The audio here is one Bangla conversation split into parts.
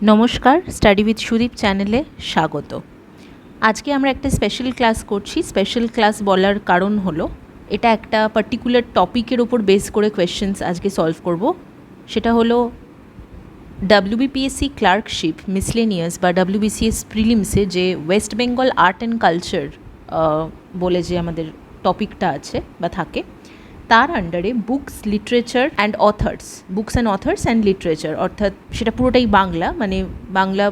নমস্কার, স্টাডি উইথ সুদীপ চ্যানেলে স্বাগত। আজকে আমরা একটা স্পেশাল ক্লাস করছি। স্পেশাল ক্লাস বলার কারণ হলো এটা একটা পার্টিকুলার টপিকের ওপর বেস করে কোয়েশ্চেন্স আজকে সলভ করব। সেটা হলো WBPSC ক্লার্কশিপ মিসলেনিয়াস বা WBCS প্রিলিমসে যে West Bengal art and culture বলে যে আমাদের টপিকটা আছে বা থাকে, তার আন্ডারে books literature and authors, books and authors and literature, অর্থাৎ সেটা পুরোটাই বাংলা, মানে বাংলা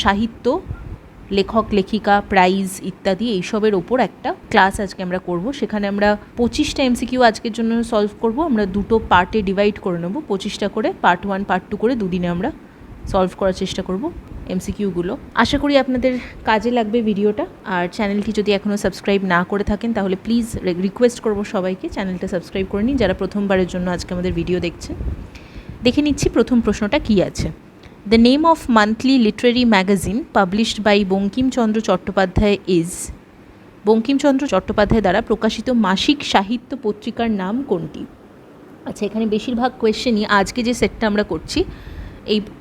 সাহিত্য, লেখক লেখিকা, প্রাইজ ইত্যাদি এইসবের ওপর একটা ক্লাস আজকে আমরা করব। সেখানে আমরা 25টা MCQ আজকের জন্য সলভ করব। আমরা দুটো পার্টে ডিভাইড করে নেব, 25টা করে, পার্ট 1 পার্ট 2 করে দুদিনে আমরা সলভ করার চেষ্টা করব MCQগুলো। আশা করি আপনাদের কাজে লাগবে ভিডিওটা। আর চ্যানেলটি যদি এখনও সাবস্ক্রাইব না করে থাকেন তাহলে প্লিজ রিকোয়েস্ট করব সবাইকে চ্যানেলটা সাবস্ক্রাইব করে নিন, যারা প্রথমবারের জন্য আজকে আমাদের ভিডিও দেখছেন। দেখে নিচ্ছি প্রথম প্রশ্নটা কী আছে। The name of monthly literary magazine published by Bankimchandra Chattopadhyay is. Bankimchandra Chattopadhyay দ্বারা প্রকাশিত মাসিক সাহিত্য পত্রিকার নাম কোনটি? আচ্ছা, এখানে বেশিরভাগ কোয়েশ্চেনই আজকে যে সেটটা আমরা করছি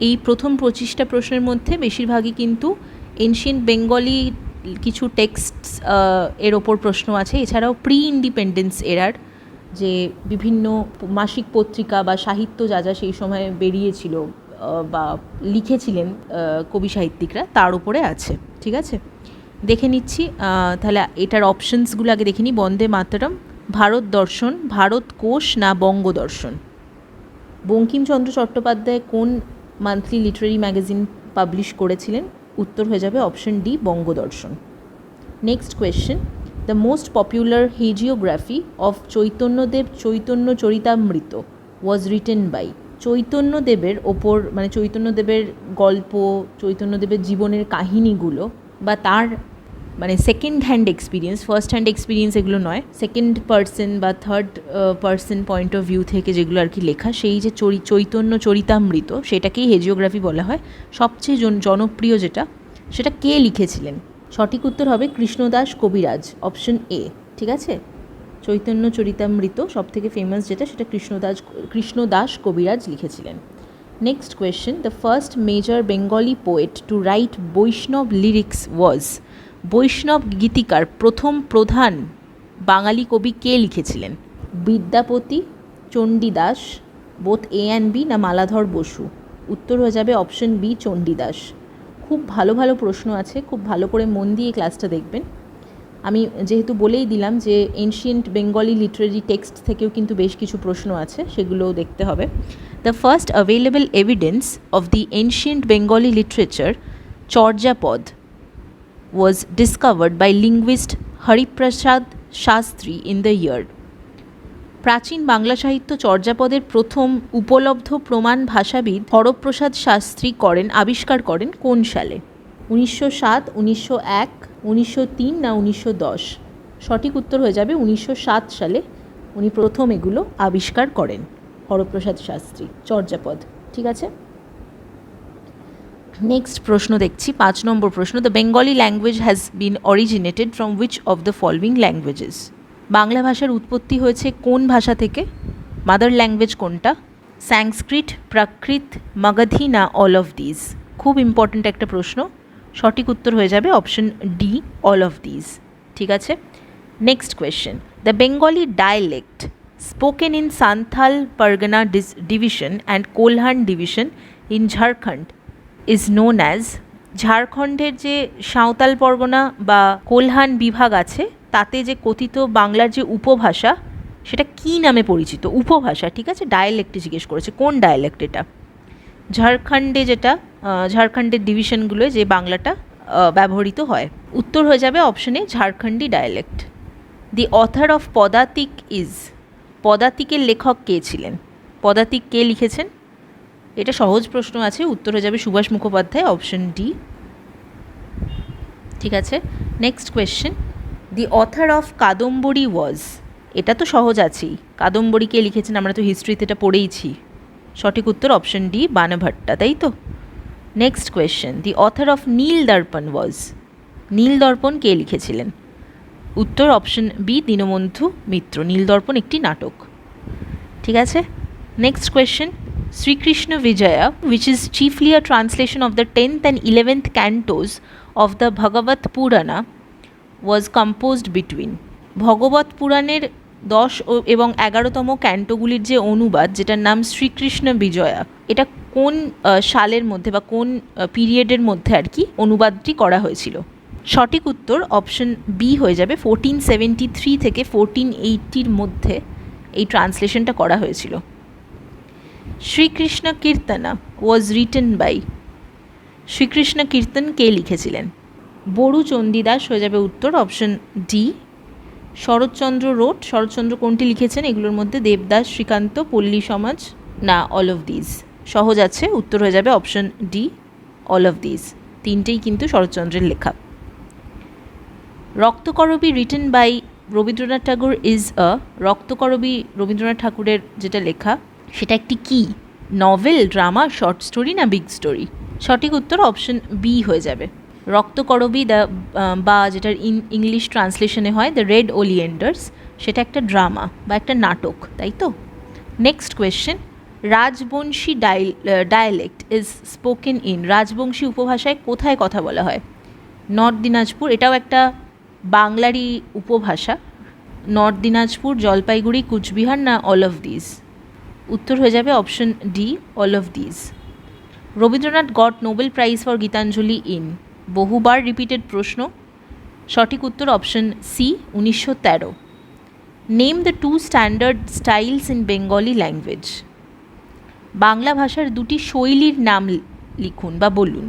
এই প্রথম 25টা প্রশ্নের মধ্যে বেশিরভাগই কিন্তু এনশিয়েন্ট বেঙ্গলি কিছু টেক্সট এর ওপর প্রশ্ন আছে। এছাড়াও প্রি ইন্ডিপেন্ডেন্স এরার যে বিভিন্ন মাসিক পত্রিকা বা সাহিত্য যা যা সেই সময় বেরিয়েছিল বা লিখেছিলেন কবি সাহিত্যিকরা, তার উপরে আছে। ঠিক আছে, দেখে নিচ্ছি। তাহলে এটার অপশনসগুলো আগে দেখে নিই। বন্দে মাতরম, ভারত দর্শন, ভারত কোশ না বঙ্গদর্শন? বঙ্কিমচন্দ্র চট্টোপাধ্যায় কোন মান্থলি লিটারেরি ম্যাগাজিন পাবলিশ করেছিলেন? উত্তর হয়ে যাবে option D, Bangadarshan. Next question, the most popular hagiography of Chaitanyadev Chaitanya Charitamrita was written by. চৈতন্যদেবের ওপর, মানে চৈতন্যদেবের গল্প, চৈতন্যদেবের জীবনের কাহিনীগুলো বা তার মানে second hand experience, first hand experience এগুলো নয়, সেকেন্ড পার্সন বা third person point of view থেকে যেগুলো আর কি লেখা, সেই যে চৈতন্য চরিতামৃত, সেটাকেই হেজিওগ্রাফি বলা হয়। সবচেয়ে জনপ্রিয় যেটা, সেটা কে লিখেছিলেন? সঠিক উত্তর হবে কৃষ্ণদাস কবিরাজ, অপশন এ। ঠিক আছে, চৈতন্য চরিতামৃত সবথেকে ফেমাস যেটা, সেটা কৃষ্ণদাস কবিরাজ লিখেছিলেন। Next question, the first major Bengali poet to write Vaishnava lyrics was. Vaishnava গীতিকার প্রথম প্রধান বাঙালি কবি কে লিখেছিলেন? Vidyapati, Chandidas, both A and B, না মালাধর বসু? উত্তর হয়ে যাবে অপশন বি, চণ্ডীদাস। খুব ভালো ভালো প্রশ্ন আছে, খুব ভালো করে মন দিয়ে ক্লাসটা দেখবেন। আমি যেহেতু বলেই দিলাম যে এনশিয়েন্ট বেঙ্গলি লিটারেরি টেক্সট থেকেও কিন্তু বেশ কিছু প্রশ্ন আছে, সেগুলোও দেখতে হবে। The first available evidence of the ancient Bengali literature Charyapada was discovered by linguist Hariprasad Shastri in the year. প্রাচীন বাংলা সাহিত্য চর্যাপদের প্রথম উপলব্ধ প্রমাণ ভাষাবিদ হরপ্রসাদ শাস্ত্রী আবিষ্কার করেন কোন সালে? 1907, 1901, 1903 না 1910? সঠিক উত্তর হয়ে যাবে 1907 সালে উনি প্রথম এগুলো আবিষ্কার করেন, হরপ্রসাদ শাস্ত্রী, চর্যাপদ। ঠিক আছে, নেক্সট প্রশ্ন দেখছি, 5 নম্বর প্রশ্ন। The Bengali language has been originated from which of the following languages? Bangla ভাষার উৎপত্তি হয়েছে কোন ভাষা থেকে? মাদার ল্যাঙ্গুয়েজ কোনটা? সংস্কৃত, প্রাকৃত, মাগধী না অল অফ দিজ? খুব ইম্পর্ট্যান্ট একটা প্রশ্ন। সঠিক উত্তর হয়ে যাবে option D, all of these. ঠিক আছে, next question, the Bengali dialect spoken in Santhal Pargana division and Kolhan division in Jharkhand is known as. ঝাড়খণ্ডের যে সাঁওতাল পরগনা বা কোলহান বিভাগ আছে, তাতে যে কথিত বাংলার যে উপভাষা, সেটা কী নামে পরিচিত? উপভাষা, ঠিক আছে, ডায়ালেক্টে জিজ্ঞেস করেছে, কোন ডায়ালেক্ট এটা? ঝাড়খণ্ডে যেটা, ঝাড়খণ্ডের ডিভিশনগুলোয় যে বাংলাটা ব্যবহৃত হয়। উত্তর হয়ে যাবে অপশনে Jharkhandi dialect. The author of পদাতিক ইজ। পদাতিকের লেখক কে ছিলেন? পদাতিক কে লিখেছেন? এটা সহজ প্রশ্ন আছে, উত্তর হয়ে যাবে সুভাষ মুখোপাধ্যায়, অপশন ডি। ঠিক আছে, next question, the author of Kadambari was. এটা তো সহজ আছেই, কাদম্বরী কে লিখেছেন? আমরা তো হিস্ট্রিতে এটা পড়েইছি। সঠিক উত্তর অপশন ডি, বাণভট্টা, তাই তো? Next question, the author of Nil Darpan was. Nil Darpan কে লিখেছিলেন? উত্তর অপশন বি, দীনবন্ধু মিত্র। নীল দর্পণ একটি নাটক। ঠিক আছে, next question, Sri Krishna Vijaya, which is chiefly a translation of the 10th and 11th cantos of the Bhagavat Purana, was composed between ভগবত পুরাণের 10 এবং 11তম ক্যান্টোগুলির যে অনুবাদ, যেটার নাম শ্রীকৃষ্ণ বিজয়া, এটা কোন সালের মধ্যে বা কোন পিরিয়ডের মধ্যে আর কি অনুবাদটি করা হয়েছিল? সঠিক উত্তর অপশন বি হয়ে যাবে। 1473 থেকে 1480 মধ্যে এই ট্রান্সলেশনটা করা হয়েছিল। Srikrishna Kirtana was written by, Srikrishna Kirtan কে লিখেছিলেন? বড়ু চণ্ডীদাস হয়ে যাবে উত্তর, option D. Saratchandra wrote, Saratchandra কোনটি লিখেছেন? এগুলোর মধ্যে দেবদাস, শ্রীকান্ত, পল্লী সমাজ, না অল অফ দিজ? সহজ আছে, উত্তর হয়ে যাবে option D, all of these. তিনটেই কিন্তু শরৎচন্দ্রের লেখা। Raktakarabi written by Rabindranath Tagore is a, Raktakarabi Rabindranath ঠাকুরের যেটা লেখা সেটা একটি কি? নভেল, ড্রামা, শর্ট স্টোরি, না বিগ স্টোরি? সঠিক উত্তর অপশন বি হয়ে যাবে। রক্তকরবী বা যেটার ইংলিশ ট্রান্সলেশনে হয় দ্য রেড ওলিয়েন্ডার্স, সেটা একটা ড্রামা বা একটা নাটক, তাই তো? Next question, Rajbanshi dialect is spoken in, Rajbanshi উপভাষায় কোথায় কথা বলা হয়? নর্থ দিনাজপুর, এটাও একটা বাংলারই উপভাষা। নর্থ দিনাজপুর, জলপাইগুড়ি, কুচবিহার, না অল অফ দিজ? উত্তর হয়ে যাবে option D, all of these. Rabindranath got Nobel prize for Gitanjali in, বহুবার রিপিটেড প্রশ্ন। সঠিক উত্তর option C, 1913। Name the two standard styles in Bengali language, Bangla ভাষার দুটি শৈলীর নাম লিখুন বা বলুন।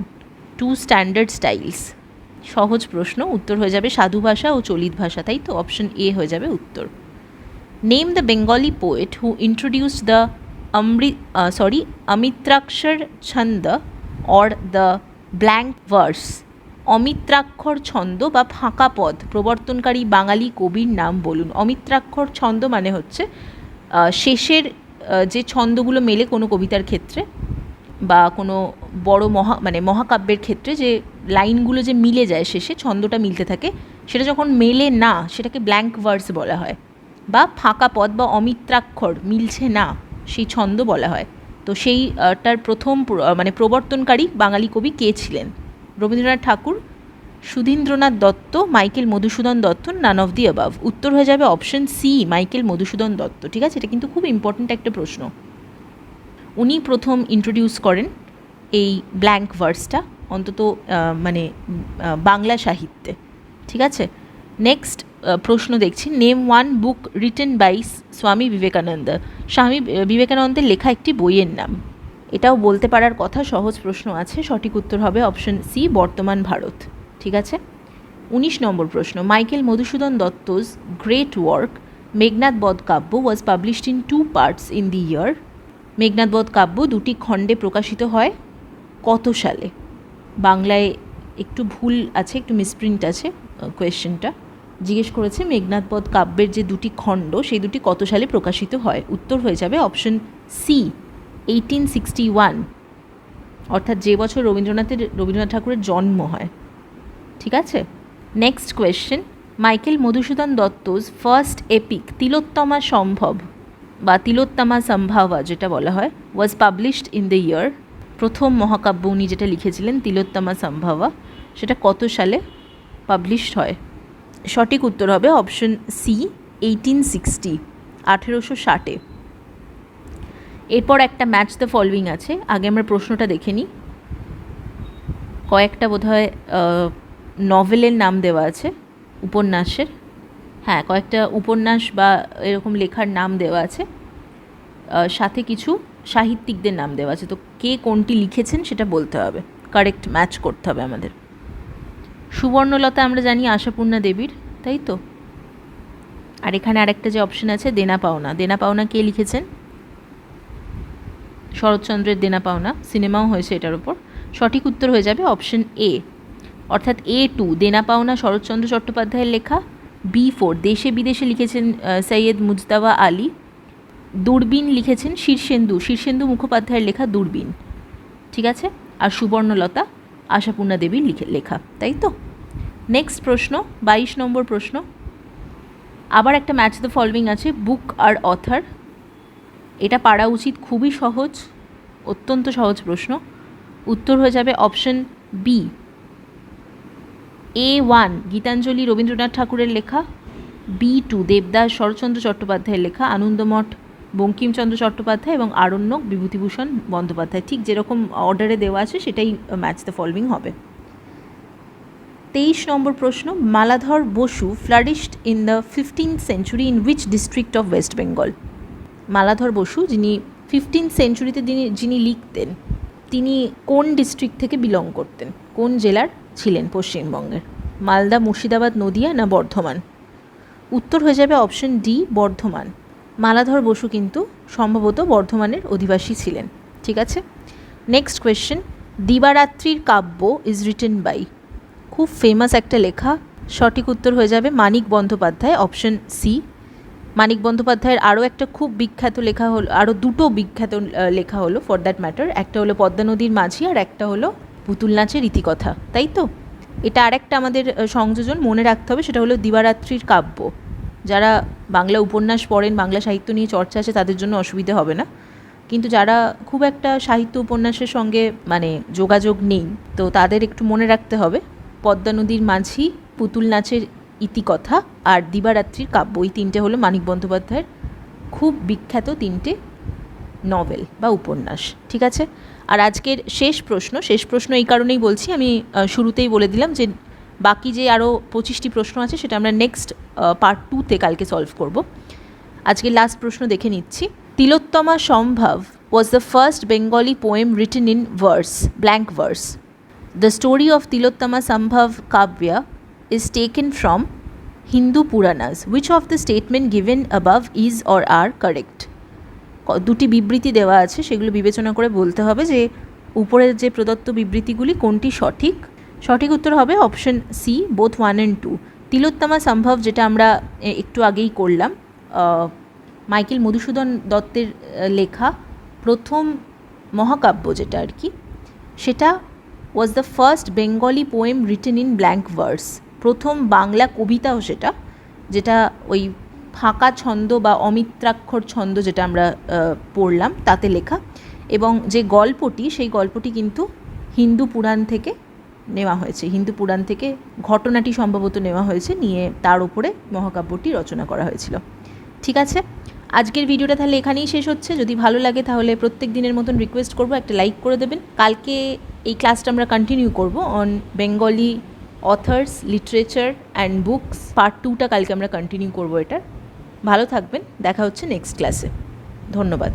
টু স্ট্যান্ডার্ড স্টাইলস, সহজ প্রশ্ন, উত্তর হয়ে যাবে সাধু ভাষা ও চলিত ভাষা, তাই তো? অপশন এ হয়ে যাবে উত্তর। Name the Bengali poet who introduced the Amitrakshar chhanda or the blank verse, অমিত্রাক্ষর ছন্দ বা ফাঁকা পদ প্রবর্তনকারী বাঙালি কবির নাম বলুন। অমিত্রাক্ষর ছন্দ মানে হচ্ছে শেষের যে ছন্দগুলো মেলে কোনো কবিতার ক্ষেত্রে বা কোনো বড় মহাকাব্যের ক্ষেত্রে যে লাইনগুলো যে মিলে যায়, শেষে ছন্দটা মিলতে থাকে, সেটা যখন মেলে না সেটাকে ব্ল্যাঙ্ক ভার্স বলা হয়, বা ফাঁকা পদ বা অমিত্রাক্ষর মিলছে না সেই ছন্দ বলা হয়। তো সেইটার প্রথম প্রবর্তনকারী বাঙালি কবি কে ছিলেন? Rabindranath Tagore, Sudhindranath Dutta, Michael Madhusudan Dutta, none of the above? উত্তর হয়ে যাবে option C, Michael Madhusudan Dutta. ঠিক আছে, এটা কিন্তু খুব ইম্পর্ট্যান্ট একটা প্রশ্ন। উনি প্রথম ইন্ট্রোডিউস করেন এই ব্ল্যাঙ্ক ভার্সটা, অন্তত বাংলা সাহিত্যে। ঠিক আছে, নেক্সট প্রশ্ন দেখছি। Name one book written by Swami Vivekananda, স্বামী বিবেকানন্দের লেখা একটি বইয়ের নাম। এটাও বলতে পারার কথা, সহজ প্রশ্ন আছে। সঠিক উত্তর হবে অপশন সি, বর্তমান ভারত। ঠিক আছে, 19 নম্বর প্রশ্ন। Michael Madhusudan Dutta's great work Meghnad Badh Kavya was published in 2 parts in the year, Meghnad Badh Kavya দুটি খণ্ডে প্রকাশিত হয় কত সালে? বাংলায় একটু ভুল আছে, একটু মিসপ্রিন্ট আছে, কোয়েশ্চেনটা জিজ্ঞেস করেছে মেঘনাদ বধ কাব্যের যে দুটি খণ্ড সেই দুটি কত সালে প্রকাশিত হয়? উত্তর হয়ে যাবে অপশন সি, 1861, অর্থাৎ যে বছর রবীন্দ্রনাথ ঠাকুরের জন্ম হয়। ঠিক আছে, next question. Michael Madhusudan Dutta's first epic Tilottama Sambhav বা তিলোত্তমা সম্ভাবা যেটা বলা হয় was published in the year, প্রথম মহাকাব্য উনি যেটা লিখেছিলেন তিলোত্তমা সম্ভাবা, সেটা কত সালে পাবলিশড হয়? সঠিক উত্তর হবে অপশন সি, 1860, 1860-এ। এরপর একটা ম্যাচ দ্য ফলোয়িং আছে, আগে আমরা প্রশ্নটা দেখে নিই। কয়েকটা বোধহয় নভেলের নাম দেওয়া আছে, উপন্যাসের, হ্যাঁ কয়েকটা উপন্যাস বা এরকম লেখার নাম দেওয়া আছে, সাথে কিছু সাহিত্যিকদের নাম দেওয়া আছে। তো কে কোনটি লিখেছেন সেটা বলতে হবে, কারেক্ট ম্যাচ করতে হবে আমাদের। সুবর্ণলতা আমরা জানি আশাপূর্ণা দেবীর, তাই তো? আর এখানে আরেকটা যে অপশন আছে দেনা পাওনা, দেনা পাওনা কে লিখেছেন? শরৎচন্দ্রের দেনা পাওনা, সিনেমাও হয়েছে এটার উপর। সঠিক উত্তর হয়ে যাবে অপশন এ, অর্থাৎ A2 দেনা পাওনা শরৎচন্দ্র চট্টোপাধ্যায়ের লেখা। B4 দেশে বিদেশে লিখেছেন সৈয়দ মুজতবা আলী। দূরবীন লিখেছেন শীর্ষেন্দু মুখোপাধ্যায়ের লেখা দূরবীন। ঠিক আছে, আর সুবর্ণলতা আশাপূর্ণা দেবীর লেখা, তাই তো? নেক্সট প্রশ্ন, 22 নম্বর প্রশ্ন। আবার একটা ম্যাচ দ্য ফলোয়িং আছে, বুক আর অথার। এটা পারা উচিত, খুবই সহজ, অত্যন্ত সহজ প্রশ্ন। উত্তর হয়ে যাবে option B, A1 Gitanjali Rabindranath ঠাকুরের লেখা, B2 দেবদাস শরৎচন্দ্র চট্টোপাধ্যায়ের লেখা, আনন্দমঠ বঙ্কিমচন্দ্র চট্টোপাধ্যায় এবং আরণ্যক বিভূতিভূষণ বন্দ্যোপাধ্যায়। ঠিক যেরকম অর্ডারে দেওয়া আছে সেটাই ম্যাচ দ্য ফলোইং হবে। 23 নম্বর প্রশ্ন, Maladhar Basu flourished in the 15th century in which district of West Bengal? Maladhar Basu যিনি 15th সেঞ্চুরিতে যিনি লিখতেন, তিনি কোন ডিস্ট্রিক্ট থেকে বিলং করতেন, কোন জেলার ছিলেন পশ্চিমবঙ্গের? মালদা, মুর্শিদাবাদ, নদিয়া না বর্ধমান? উত্তর হয়ে যাবে অপশন ডি, বর্ধমান। মালাধর বসু কিন্তু সম্ভবত বর্ধমানের অধিবাসী ছিলেন। ঠিক আছে, next question, Dibaratrir Kabya is written by? খুব ফেমাস একটা লেখা। সঠিক উত্তর হয়ে যাবে মানিক বন্দ্যোপাধ্যায়, অপশন সি। মানিক বন্দ্যোপাধ্যায়ের আরও একটা খুব বিখ্যাত লেখা হলো, আরও দুটো বিখ্যাত লেখা হলো ফর দ্যাট ম্যাটার, একটা হলো পদ্মা নদীর মাঝি আর একটা হলো পুতুল নাচের ইতিকথা, তাই তো? এটা আরেকটা আমাদের সংযোজন মনে রাখতে হবে, সেটা হলো দিবারাত্রির কাব্য। যারা বাংলা উপন্যাস পড়েন, বাংলা সাহিত্য নিয়ে চর্চা আছে, তাদের জন্য অসুবিধে হবে না, কিন্তু যারা খুব একটা সাহিত্য উপন্যাসের সঙ্গে মানে যোগাযোগ নেই, তো তাদের একটু মনে রাখতে হবে পদ্মা নদীর মাঝি, পুতুল নাচের ইতিকথা আর দিবারাত্রির কাব্য, এই তিনটে হলো মানিক বন্দ্যোপাধ্যায়ের খুব বিখ্যাত তিনটে নভেল বা উপন্যাস। ঠিক আছে, আর আজকের শেষ প্রশ্ন এই কারণেই বলছি, আমি শুরুতেই বলে দিলাম যে বাকি যে আরও 25টি প্রশ্ন আছে সেটা আমরা নেক্সট পার্ট 2তে কালকে সলভ করব। আজকের লাস্ট প্রশ্ন দেখে নিচ্ছি। তিলোত্তমা সম্ভব was the first Bengali poem written in verse, blank verse. The story of Tilottama Sambhav Kavya is taken from Hindu Puranas. Which of the statement given above is or are correct? দুটি বিবৃতি দেওয়া আছে, সেগুলো বিবেচনা করে বলতে হবে যে উপরের যে প্রদত্ত বিবৃতিগুলি কোনটি সঠিক। সঠিক উত্তর হবে অপশন সি, বোথ 1 and 2। তিলোত্তমা সম্ভব যেটা আমরা একটু আগেই করলাম, মাইকেল মধুসূদন দত্তের লেখা প্রথম মহাকাব্য যেটা আর কি, সেটা was the first Bengali poem written in blank verse, প্রথম বাংলা কবিতাও সেটা, যেটা ওই ফাঁকা ছন্দ বা অমিত্রাক্ষর ছন্দ যেটা আমরা পড়লাম তাতে লেখা, এবং যে গল্পটি সেই গল্পটি কিন্তু হিন্দু পুরাণ থেকে নেওয়া হয়েছে, হিন্দু পুরাণ থেকে ঘটনাটি সম্ভবত নেওয়া হয়েছে, নিয়ে তার উপরে মহাকাব্যটি রচনা করা হয়েছিল। ঠিক আছে, আজকের ভিডিওটা তাহলে এখানেই শেষ হচ্ছে। যদি ভালো লাগে তাহলে প্রত্যেক দিনের মতন রিকোয়েস্ট করবো একটা লাইক করে দেবেন। কালকে এই ক্লাসটা আমরা কন্টিনিউ করব on Bengali authors, literature and books, part 2টা কালকে আমরা কন্টিনিউ করবো এটা। ভালো থাকবেন, দেখা হচ্ছে নেক্সট ক্লাসে। ধন্যবাদ।